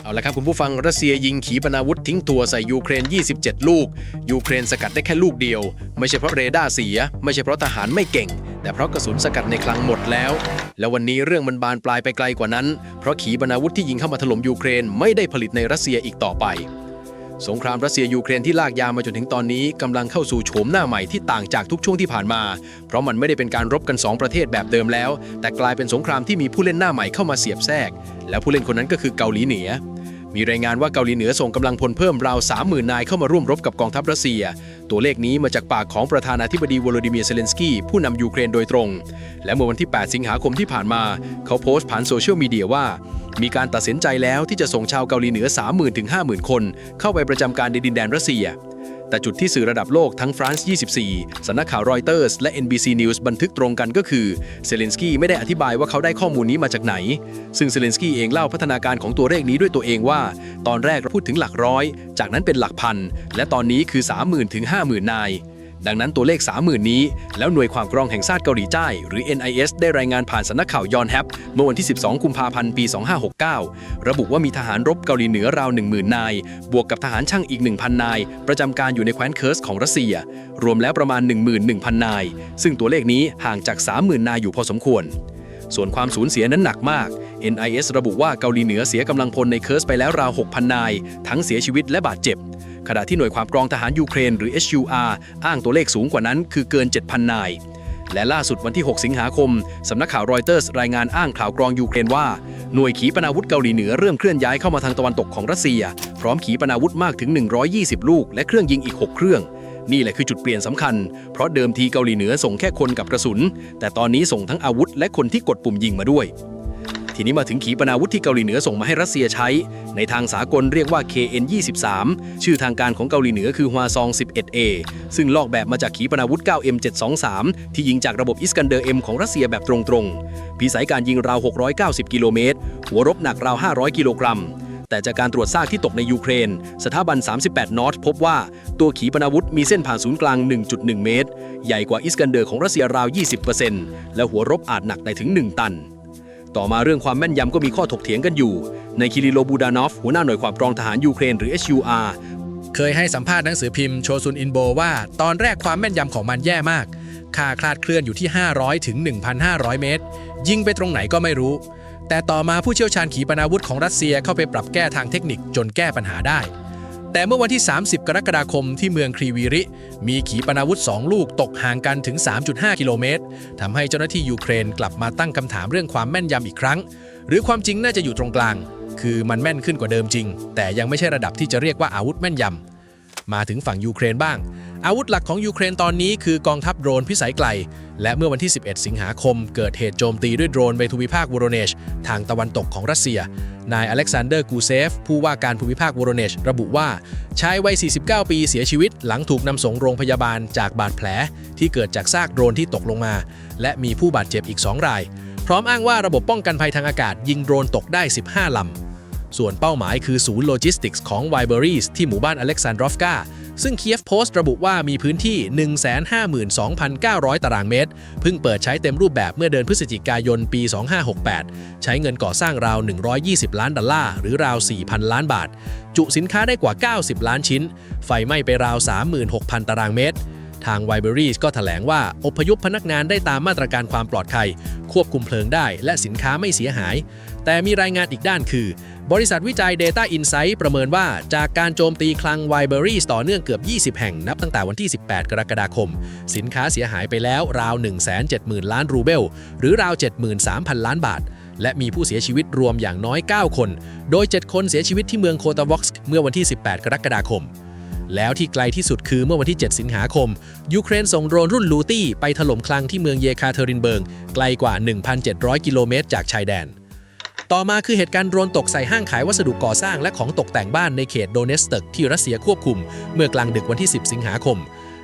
เอาละครับคุณผู้ฟังรัสเซียยิงขีปนาวุธทิ้งตัวใส่ยูเครน27ลูกยูเครนสกัดได้แค่ลูกเดียวไม่ใช่เพราะเรดาร์เสียไม่ใช่เพราะทหารไม่เก่งแต่เพราะกระสุนสกัดในคลังหมดแล้วและวันนี้เรื่องมันบานปลายไปไกลกว่านั้นเพราะขีปนาวุธที่ยิงเข้ามาถล่มยูเครนไม่ได้ผลิตในรัสเซียอีกต่อไปสงครามรัสเซียยูเครนที่ลากยาวมาจนถึงตอนนี้กำลังเข้าสู่โฉมหน้าใหม่ที่ต่างจากทุกช่วงที่ผ่านมาเพราะมันไม่ได้เป็นการรบกัน2ประเทศแบบเดิมแล้วแต่กลายเป็นสงครามที่มีผู้เล่นหน้าใหม่เข้ามาเสียบแทรกและผู้เล่นคนนั้นก็คือเกาหลีเหนือมีรายงานว่าเกาหลีเหนือส่งกำลังพลเพิ่มราว 30,000 นายเข้ามาร่วมรบกับกองทัพรัสเซียตัวเลขนี้มาจากปากของประธานาธิบดีวโลดิเมียร์เซเลนสกี้ผู้นำยูเครนโดยตรงและเมื่อวันที่8สิงหาคมที่ผ่านมาเขาโพสต์ผ่านโซเชียลมีเดียว่ามีการตัดสินใจแล้วที่จะส่งชาวเกาหลีเหนือ 30,000 ถึง 50,000 คนเข้าไปประจำการในดินแดนรัสเซียแต่จุดที่สื่อระดับโลกทั้งฟรานซ์ 24 สำนักข่าวรอยเตอร์สและ NBC News บันทึกตรงกันก็คือเซเลนสกี้ไม่ได้อธิบายว่าเขาได้ข้อมูลนี้มาจากไหนซึ่งเซเลนสกี้เองเล่าพัฒนาการของตัวเลขนี้ด้วยตัวเองว่าตอนแรกเราพูดถึงหลักร้อยจากนั้นเป็นหลักพันและตอนนี้คือ 30,000 ถึง 50,000 นายดังนั้นตัวเลข 30,000 นี้แล้วหน่วยความกรองแห่งชาติเกาหลีใต้หรือ NIS ได้รายงานผ่านสำนักข่าวยอนแฮปเมื่อวันที่ 12 กุมภาพันธ์ ปี 2569 ระบุว่ามีทหารรบเกาหลีเหนือราว 10,000 นายบวกกับทหารช่างอีก 1,000 นายประจำการอยู่ในแคว้นเคิร์สของรัสเซียรวมแล้วประมาณ 11,000 นายซึ่งตัวเลขนี้ห่างจาก 30,000 นายอยู่พอสมควรส่วนความสูญเสียนั้นหนักมาก NIS ระบุว่าเกาหลีเหนือเสียกำลังพลในเคิร์สไปแล้วราว 6,000 นายทั้งเสียชีวิตและบาดเจ็บขณะที่หน่วยความกรองทหารยูเครนหรือ HUR อ้างตัวเลขสูงกว่านั้นคือเกิน 7,000 นายและล่าสุดวันที่ 6 สิงหาคมสำนักข่าวรอยเตอร์สรายงานอ้างข่าวกรองยูเครนว่าหน่วยขีปนาวุธเกาหลีเหนือเริ่มเคลื่อนย้ายเข้ามาทางตะวันตกของรัสเซียพร้อมขีปนาวุธมากถึง120ลูกและเครื่องยิงอีก6เครื่องนี่แหละคือจุดเปลี่ยนสำคัญเพราะเดิมทีเกาหลีเหนือส่งแค่คนกับกระสุนแต่ตอนนี้ส่งทั้งอาวุธและคนที่กดปุ่มยิงมาด้วยทีนี้มาถึงขีปนาวุธที่เกาหลีเหนือส่งมาให้รัสเซียใช้ในทางสากลเรียกว่า KN-23 ชื่อทางการของเกาหลีเหนือคือฮวาซอง 11A ซึ่งลอกแบบมาจากขีปนาวุธ 9M723 ที่ยิงจากระบบอิสกันเดอร์ M ของรัสเซียแบบตรงๆพิสัยการยิงราว690กิโลเมตรหัวรบหนักราว500กิโลกรัมแต่จากการตรวจซากที่ตกในยูเครนสถาบัน38นอตพบว่าตัวขีปนาวุธมีเส้นผ่านศูนย์กลาง 1.1 เมตรใหญ่กว่าอิสกันเดอร์ของรัสเซียราว 20% และหัวรบอาจหนักได้ถึง1ตันต่อมาเรื่องความแม่นยำก็มีข้อถกเถียงกันอยู่ในคิริโลบูดานอฟหัวหน้าหน่วยความกรองทหารยูเครนหรือ HUR เคยให้สัมภาษณ์หนังสือพิมพ์โชซุนอินโบว่าตอนแรกความแม่นยำของมันแย่มากค่าคลาดเคลื่อนอยู่ที่500ถึง 1,500 เมตรยิงไปตรงไหนก็ไม่รู้แต่ต่อมาผู้เชี่ยวชาญขีปนาวุธของรัสเซียเข้าไปปรับแก้ทางเทคนิคจนแก้ปัญหาได้แต่เมื่อวันที่30กรกฎาคมที่เมืองครีวีริมีขีปนาวุธ2ลูกตกห่างกันถึง 3.5 กิโลเมตรทำให้เจ้าหน้าที่ยูเครนกลับมาตั้งคำถามเรื่องความแม่นยำอีกครั้งหรือความจริงน่าจะอยู่ตรงกลางคือมันแม่นขึ้นกว่าเดิมจริงแต่ยังไม่ใช่ระดับที่จะเรียกว่าอาวุธแม่นยำมาถึงฝั่งยูเครนบ้างอาวุธหลักของยูเครนตอนนี้คือกองทัพโดรนพิสัยไกลและเมื่อวันที่11สิงหาคมเกิดเหตุโจมตีด้วยโดรนในภูมิภาคโวโรเนชทางตะวันตกของรัสเซียนายอเล็กซานเดอร์กูเซฟผู้ว่าการภูมิภาคโวโรเนชระบุว่าชายวัย49ปีเสียชีวิตหลังถูกนำส่งโรงพยาบาลจากบาดแผลที่เกิดจากซากโดรนที่ตกลงมาและมีผู้บาดเจ็บอีก2รายพร้อมอ้างว่าระบบป้องกันภัยทางอากาศยิงโดรนตกได้15ลำส่วนเป้าหมายคือศูนย์โลจิสติกส์ของไวเบอรีสที่หมู่บ้านอเล็กซานดรอฟกาซึ่งเคียฟโพสต์ระบุว่ามีพื้นที่ 152,900 ตารางเมตรเพิ่งเปิดใช้เต็มรูปแบบเมื่อเดือนพฤศจิกายนปี 2568 ใช้เงินก่อสร้างราว$120 ล้านหรือราว 4,000 ล้านบาทจุสินค้าได้กว่า90ล้านชิ้นไฟไหม้ไปราว 36,000 ตารางเมตรทางไวเบอรี่ก็แถลงว่าอพยพพนักงานได้ตามมาตรการความปลอดภัยควบคุมเพลิงได้และสินค้าไม่เสียหายแต่มีรายงานอีกด้านคือบริษัทวิจัย Data Insight ประเมินว่าจากการโจมตีคลัง Wiberries ต่อเนื่องเกือบ20แห่งนับตั้งแต่วันที่18กรกฎาคมสินค้าเสียหายไปแล้วราว 170,000 ล้านรูเบลหรือราว 73,000 ล้านบาทและมีผู้เสียชีวิตรวมอย่างน้อย9คนโดย7คนเสียชีวิตที่เมืองโคตาวอกซ์เมื่อวันที่18กรกฎาคมแล้วที่ไกลที่สุดคือเมื่อวันที่7สิงหาคมยูเครนส่งโดรนรุ่นลูตี้ไปถล่มคลังที่เมืองเยคาเทรินเบิร์กไกลกว่า 1,700 กิโลเมตรจากชายแดนต่อมาคือเหตุการณ์โดรนตกใส่ห้างขายวัสดุก่อสร้างและของตกแต่งบ้านในเขตโดเนสตึกที่รัสเซียควบคุมเมื่อกลางดึกวันที่10สิงหาคม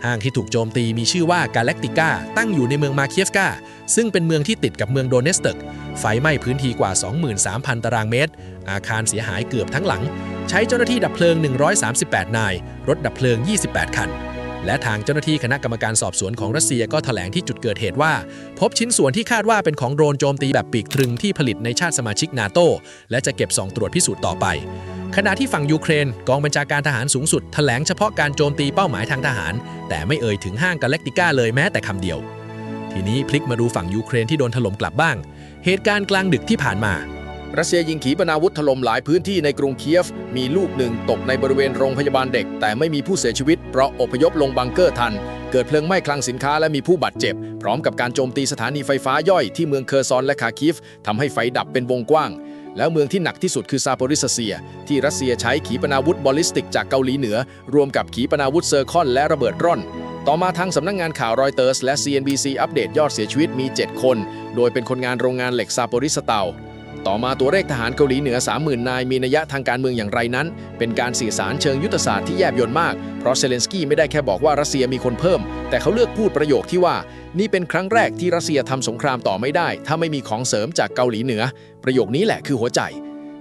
ห้างที่ถูกโจมตีมีชื่อว่ากาแล็กติก้าตั้งอยู่ในเมืองมาเคียฟกาซึ่งเป็นเมืองที่ติดกับเมืองโดเนสตึกไฟไหม้พื้นที่กว่า 23,000 ตารางเมตรอาคารเสียหายเกือบทั้งหลังใช้เจ้าหน้าที่ดับเพลิง138นายรถดับเพลิง28คัน และทางเจ้าหน้าที่คณะกรรมการสอบสวนของรัสเซียก็แถลงที่จุดเกิดเหตุว่าพบชิ้นส่วนที่คาดว่าเป็นของโดรนโจมตีแบบปีกตรึงที่ผลิตในชาติสมาชิกนาโตและจะเก็บส่องตรวจพิสูจน์ต่อไปขณะที่ฝั่งยูเครนกองบัญชาการทหารสูงสุดแถลงเฉพาะการโจมตีเป้าหมายทางทหารแต่ไม่เอ่ยถึงห้างกาแล็กติก้าเลยแม้แต่คำเดียวทีนี้พลิกมาดูฝั่งยูเครนที่โดนถล่มกลับบ้างเหตุการณ์กลางดึกที่ผ่านมารัสเซียยิงขีปนาวุธถล่มหลายพื้นที่ในกรุงเคียฟมีลูกหนึ่งตกในบริเวณโรงพยาบาลเด็กแต่ไม่มีผู้เสียชีวิตเพราะอพยพลงบังเกอร์ทันเกิดเพลิงไหม้คลังสินค้าและมีผู้บาดเจ็บพร้อมกับการโจมตีสถานีไฟฟ้าย่อยที่เมืองเคอร์ซอนและคาคิฟทำให้ไฟดับเป็นวงกว้างแล้วเมืองที่หนักที่สุดคือซาโปริเซียที่รัสเซียใช้ขีปนาวุธบอลลิสติกจากเกาหลีเหนือรวมกับขีปนาวุธเซอร์คอนและระเบิดร่อนต่อมาทางสำนักงานข่าวรอยเตอร์สและ CNBC อัปเดตยอดเสียชีวิตมี7คนโดยเป็นคนงานโรงงานเหล็กซาโปริสเตาต่อมาตัวเลขทหารเกาหลีเหนือ 30,000 นายมีนัยทางการเมืองอย่างไรนั้นเป็นการสื่อสารเชิงยุทธศาสตร์ที่แยบยลมากเพราะเซเลนสกี้ไม่ได้แค่บอกว่ารัสเซียมีคนเพิ่มแต่เขาเลือกพูดประโยคที่ว่านี่เป็นครั้งแรกที่รัสเซียทำสงครามต่อไม่ได้ถ้าไม่มีของเสริมจากเกาหลีเหนือประโยคนี้แหละคือหัวใจ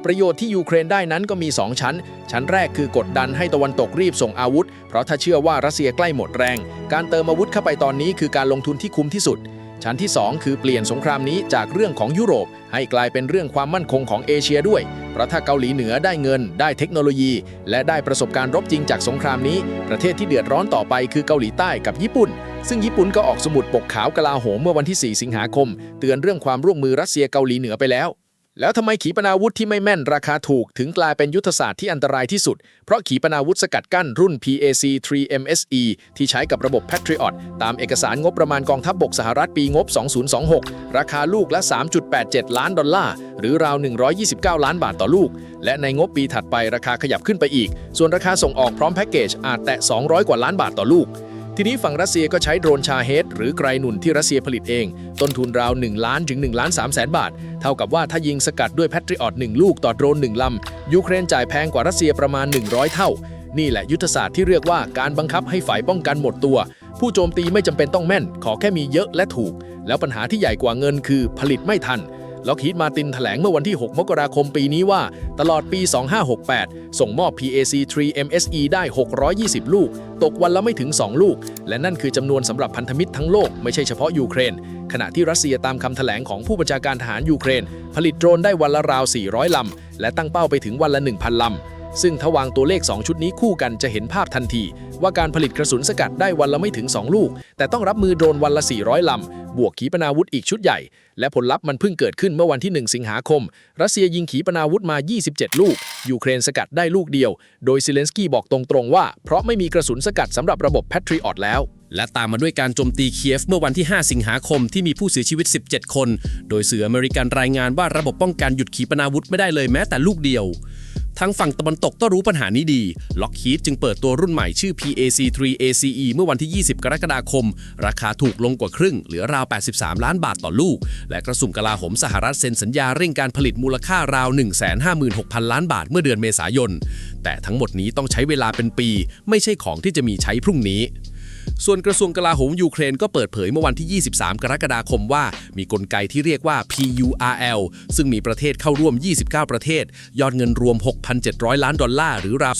ประโยชน์ที่ยูเครนได้นั้นก็มี2ชั้นแรกคือกดดันให้ตะวันตกรีบส่งอาวุธเพราะถ้าเชื่อว่ารัสเซียใกล้หมดแรงการเติมอาวุธเข้าไปตอนนี้คือการลงทุนที่คุ้มที่สุดชั้นที่2คือเปลี่ยนสงครามนี้จากเรื่องของยุโรปให้กลายเป็นเรื่องความมั่นคงของเอเชียด้วยเพราะถ้าเกาหลีเหนือได้เงินได้เทคโนโลยีและได้ประสบการณ์รบจริงจากสงครามนี้ประเทศที่เดือดร้อนต่อไปคือเกาหลีใต้กับญี่ปุ่นซึ่งญี่ปุ่นก็ออกสมุดปกขาวกลาโหมเมื่อวันที่4สิงหาคมเตือนเรื่องความร่วมมือรัสเซียเกาหลีเหนือไปแล้วทำไมขีปนาวุธที่ไม่แม่นราคาถูกถึงกลายเป็นยุทธศาสตร์ที่อันตรายที่สุดเพราะขีปนาวุธสกัดกั้นรุ่น PAC-3MSE ที่ใช้กับระบบ Patriot ตามเอกสารงบประมาณกองทัพบกสหรัฐปีงบ 2026 ราคาลูกละ $3.87 ล้านหรือราว129 ล้านบาทต่อลูกและในงบปีถัดไปราคาขยับขึ้นไปอีกส่วนราคาส่งออกพร้อมแพ็กเกจอาจแตะ200 กว่าล้านบาทต่อลูกทีนี้ฝั่งรัสเซียก็ใช้โดรนชาเฮดหรือไกรหนุนที่รัสเซียผลิตเองต้นทุนราว1ล้านถึง1ล้าน3แสนบาทเท่ากับว่าถ้ายิงสกัดด้วย Patriot 1 ลูกต่อโดรน1ลำยูเครนจ่ายแพงกว่ารัสเซียประมาณ100เท่านี่แหละยุทธศาสตร์ที่เรียกว่าการบังคับให้ฝ่ายป้องกันหมดตัวผู้โจมตีไม่จำเป็นต้องแม่นขอแค่มีเยอะและถูกแล้วปัญหาที่ใหญ่กว่าเงินคือผลิตไม่ทันล็อกฮีดมาตินแถลงเมื่อวันที่6 มกราคมปีนี้ว่าตลอดปี 2568 ส่งมอบ PAC-3MSE ได้620 ลูกตกวันละไม่ถึง2ลูกและนั่นคือจำนวนสำหรับพันธมิตรทั้งโลกไม่ใช่เฉพาะยูเครนขณะที่รัสเซียตามคำแถลงของผู้บัญชาการทหารยูเครนผลิตโดรนได้วันละราว400ลำและตั้งเป้าไปถึงวันละ 1,000 ลำซึ่งถ้าวางตัวเลข2ชุดนี้คู่กันจะเห็นภาพทันทีว่าการผลิตกระสุนสกัดได้วันละไม่ถึง2ลูกแต่ต้องรับมือโดรนวันละ400ลำบวกขีปนาวุธอีกชุดใหญ่และผลลัพธ์มันเพิ่งเกิดขึ้นเมื่อวันที่1สิงหาคมรัสเซียยิงขีปนาวุธมา27ลูกยูเครนสกัดได้ลูกเดียวโดยเซเลนสกี้บอกตรงๆว่าเพราะไม่มีกระสุนสกัดสำหรับระบบ Patriot แล้วและตามมาด้วยการโจมตีเคียฟเมื่อวันที่5สิงหาคมที่มีผู้เสียชีวิต17คนโดยสื่ออเมริกันรายงานว่าระบบป้องกันหยุดขีปนาวุธไม่ได้เลยแม้แต่ลูกเดียวทางฝั่งตะวันตกต้องรู้ปัญหานี้ดีล็อกฮีดจึงเปิดตัวรุ่นใหม่ชื่อ PAC-3ACE เมื่อวันที่ 20 กรกฎาคมราคาถูกลงกว่าครึ่งเหลือราว83ล้านบาทต่อลูกและกระทรวงกลาโหมสหรัฐเซ็นสัญญาเร่งการผลิตมูลค่าราว 156,000 ล้านบาทเมื่อเดือนเมษายนแต่ทั้งหมดนี้ต้องใช้เวลาเป็นปีไม่ใช่ของที่จะมีใช้พรุ่งนี้ส่วนกระทรวงกลาโหมยูเครนก็เปิดเผยเมื่อวันที่ 23 กรกฎาคมว่ามีกลไกที่เรียกว่า PURL ซึ่งมีประเทศเข้าร่วม29ประเทศยอดเงินรวม $6,700 ล้านหรือราว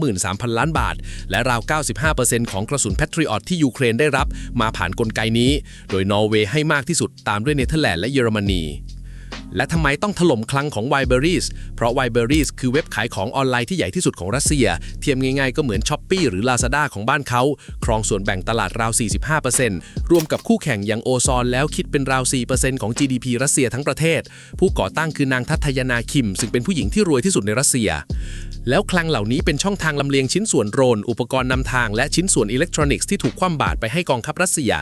223,000 ล้านบาทและราว 95% ของกระสุน Patriot ที่ยูเครนได้รับมาผ่านกลไกนี้โดยนอร์เวย์ให้มากที่สุดตามด้วยเนเธอร์แลนด์และเยอรมนีและทำไมต้องถล่มคลังของ Wildberries เพราะ Wildberries คือเว็บขายของออนไลน์ที่ใหญ่ที่สุดของรัสเซียเทียบง่ายๆก็เหมือน Shopee หรือ Lazada ของบ้านเขาครองส่วนแบ่งตลาดราว 45% รวมกับคู่แข่งอย่างโอซอนแล้วคิดเป็นราว 4% ของ GDP รัสเซียทั้งประเทศผู้ก่อตั้งคือนางทัตยานาคิมซึ่งเป็นผู้หญิงที่รวยที่สุดในรัสเซียแล้วคลังเหล่านี้เป็นช่องทางลำเลียงชิ้นส่วนโดรนอุปกรณ์นำทางและชิ้นส่วนอิเล็กทรอนิกส์ที่ถูกคว่ำบาตรไปให้กองทัพรัสเซีย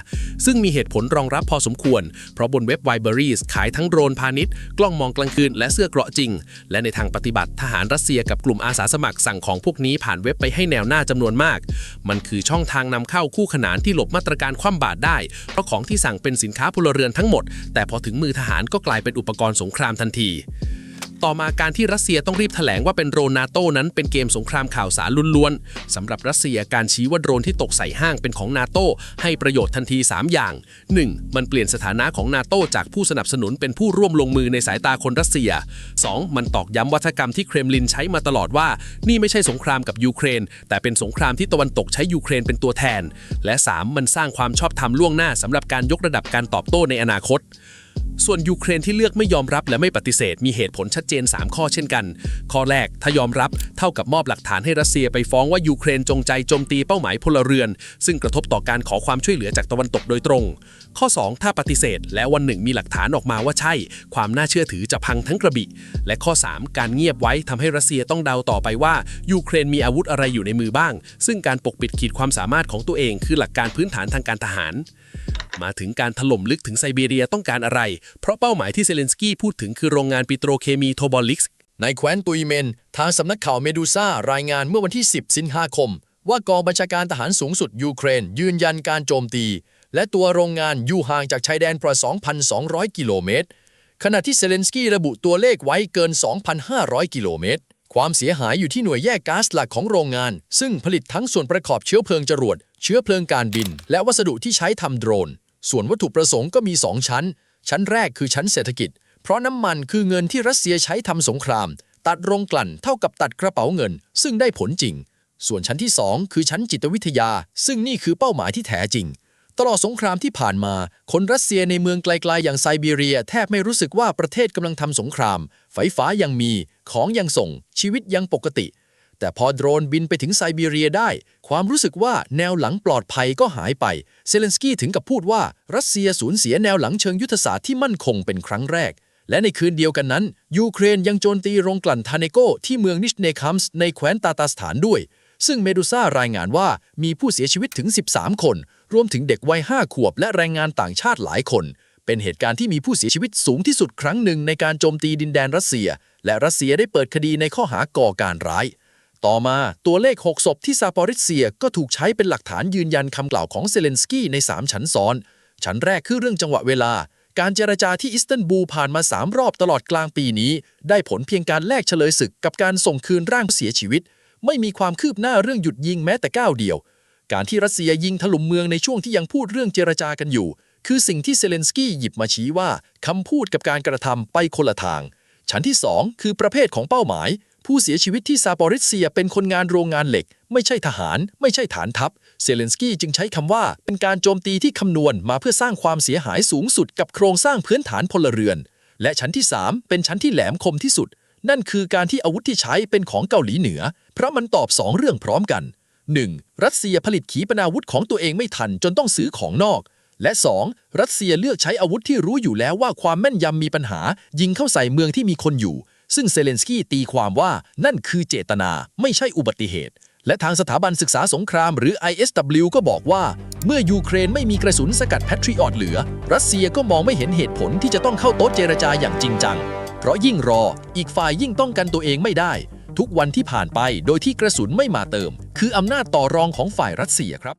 ซึ่งมีเหตุผลรองรับพอสมควรเพราะบนเว็บ Wildberries ขายทั้งโดรนพาณิชย์กล้องมองกลางคืนและเสื้อเกราะจริงและในทางปฏิบัติทหารรัสเซียกับกลุ่มอาสาสมัครสั่งของพวกนี้ผ่านเว็บไปให้แนวหน้าจำนวนมากมันคือช่องทางนำเข้าคู่ขนานที่หลบมาตรการคว่ำบาตรได้เพราะของที่สั่งเป็นสินค้าพลเรือนทั้งหมดแต่พอถึงมือทหารก็กลายเป็นอุปกรณ์สงครามทันที ต่อมาการที่รัสเซียต้องรีบแถลงว่าเป็นโดรนนาโต้นั้นเป็นเกมสงครามข่าวสารล้วนๆสำหรับรัสเซียการชี้ว่าโดรนที่ตกใส่ห้างเป็นของนาโต้ให้ประโยชน์ทันที 3 อย่าง 1. มันเปลี่ยนสถานะของนาโต้จากผู้สนับสนุนเป็นผู้ร่วมลงมือในสายตาคนรัสเซีย 2. มันตอกย้ำวัฒกรรมที่เครมลินใช้มาตลอดว่านี่ไม่ใช่สงครามกับยูเครนแต่เป็นสงครามที่ตะวันตกใช้ยูเครนเป็นตัวแทนและ 3. มันสร้างความชอบธรรมล่วงหน้าสำหรับการยกระดับการตอบโต้ในอนาคตส่วนยูเครนที่เลือกไม่ยอมรับและไม่ปฏิเสธมีเหตุผลชัดเจน 3 ข้อเช่นกันข้อแรกถ้ายอมรับเท่ากับมอบหลักฐานให้รัสเซียไปฟ้องว่ายูเครนจงใจโจมตีเป้าหมายพลเรือนซึ่งกระทบต่อการขอความช่วยเหลือจากตะวันตกโดยตรงข้อ 2 ถ้าปฏิเสธและวันหนึ่งมีหลักฐานออกมาว่าใช่ความน่าเชื่อถือจะพังทั้งกระบี่และข้อ 3 การเงียบไว้ทำให้รัสเซียต้องเดาต่อไปว่ายูเครนมีอาวุธอะไรอยู่ในมือบ้างซึ่งการปกปิดขีดความสามารถของตัวเองคือหลักการพื้นฐานทางการทหารมาถึงการถล่มลึกถึงไซบีเรียต้องการอะไรเพราะเป้าหมายที่เซเลนสกี้พูดถึงคือโรงงานปิโตรเคมีโทบอลิกส์ในแคว้นตุยเมนทางสำนักข่าวเมดูซ่ารายงานเมื่อวันที่ 10 สิงหาคมว่ากองบัญชาการทหารสูงสุดยูเครนยืนยันการโจมตีและตัวโรงงานอยู่ห่างจากชายแดนประมาณ 2,200 กิโลเมตรขณะที่เซเลนสกี้ระบุตัวเลขไว้เกิน 2,500 กิโลเมตรความเสียหายอยู่ที่หน่วยแยกก๊าซหลักของโรงงานซึ่งผลิตทั้งส่วนประกอบเชื้อเพลิงจรวดเชื้อเพลิงการบินและวัสดุที่ใช้ทำโดรนส่วนวัตถุประสงค์ก็มี 2 ชั้นแรกคือชั้นเศรษฐกิจเพราะน้ำมันคือเงินที่รัสเซียใช้ทำสงครามตัดโรงกลั่นเท่ากับตัดกระเป๋าเงินซึ่งได้ผลจริงส่วนชั้นที่ 2 คือชั้นจิตวิทยาซึ่งนี่คือเป้าหมายที่แท้จริงตลอดสงครามที่ผ่านมาคนรัสเซียในเมืองไกลๆอย่างไซบีเรียแทบไม่รู้สึกว่าประเทศกำลังทำสงครามไฟฟ้ายังมีของยังส่งชีวิตยังปกติแต่พอโดรนบินไปถึงไซบีเรียได้ความรู้สึกว่าแนวหลังปลอดภัยก็หายไปเซเลนสกี้ถึงกับพูดว่ารัสเซียสูญเสียแนวหลังเชิงยุทธศาสตร์ที่มั่นคงเป็นครั้งแรกและในคืนเดียวกันนั้นยูเครนยังโจมตีโรงกลั่นทาเนโกที่เมืองนิชเนคัมส์ในแคว้นตาตาสถานด้วยซึ่งเมดูซ่ารายงานว่ามีผู้เสียชีวิตถึง 13 คนรวมถึงเด็กวัย 5 ขวบและแรงงานต่างชาติหลายคนเป็นเหตุการณ์ที่มีผู้เสียชีวิตสูงที่สุดครั้งหนึ่งในการโจมตีดินแดนรัสเซียและรัสเซียได้เปิดคดีในข้อหาก่อการร้ายต่อมาตัวเลข 6 ศพที่ซาปอริเซียก็ถูกใช้เป็นหลักฐานยืนยันคำกล่าวของเซเลนสกี้ใน 3 ชั้นซ้อนชั้นแรกคือเรื่องจังหวะเวลาการเจรจาที่อิสตันบูลผ่านมา 3 รอบตลอดกลางปีนี้ได้ผลเพียงการแลกเฉลยศึกกับการส่งคืนร่างผู้เสียชีวิตไม่มีความคืบหน้าเรื่องหยุดยิงแม้แต่ก้าวเดียวการที่รัสเซียยิงถล่มเมืองในช่วงที่ยังพูดเรื่องเจรจากันอยู่คือสิ่งที่เซเลนสกี้หยิบมาชี้ว่าคำพูดกับการกระทำไปคนละทางชั้นที่ 2 คือประเภทของเป้าหมายผู้เสียชีวิตที่ซาปอริเซียเป็นคนงานโรงงานเหล็กไม่ใช่ทหารไม่ใช่ฐานทัพเซเลนสกี้จึงใช้คำว่าเป็นการโจมตีที่คำนวณมาเพื่อสร้างความเสียหายสูงสุดกับโครงสร้างพื้นฐานพลเรือนและชั้นที่ 3 เป็นชั้นที่แหลมคมที่สุดนั่นคือการที่อาวุธที่ใช้เป็นของเกาหลีเหนือเพราะมันตอบ 2 เรื่องพร้อมกัน 1. รัสเซียผลิตขีปนาวุธของตัวเองไม่ทันจนต้องซื้อของนอกและ 2. รัสเซียเลือกใช้อาวุธที่รู้อยู่แล้วว่าความแม่นยำมีปัญหายิงเข้าใส่เมืองที่มีคนอยู่ซึ่งเซเลนสกี้ตีความว่านั่นคือเจตนาไม่ใช่อุบัติเหตุและทางสถาบันศึกษาสงครามหรือ ISW ก็บอกว่าเมื่อยูเครนไม่มีกระสุนสกัดแพทริออตเหลือรัสเซียก็มองไม่เห็นเหตุผลที่จะต้องเข้าโต๊ะเจรจาอย่างจริงจังเพราะยิ่งรออีกฝ่ายยิ่งต้องกันตัวเองไม่ได้ทุกวันที่ผ่านไปโดยที่กระสุนไม่มาเติมคืออำนาจต่อรองของฝ่ายรัสเซียครับ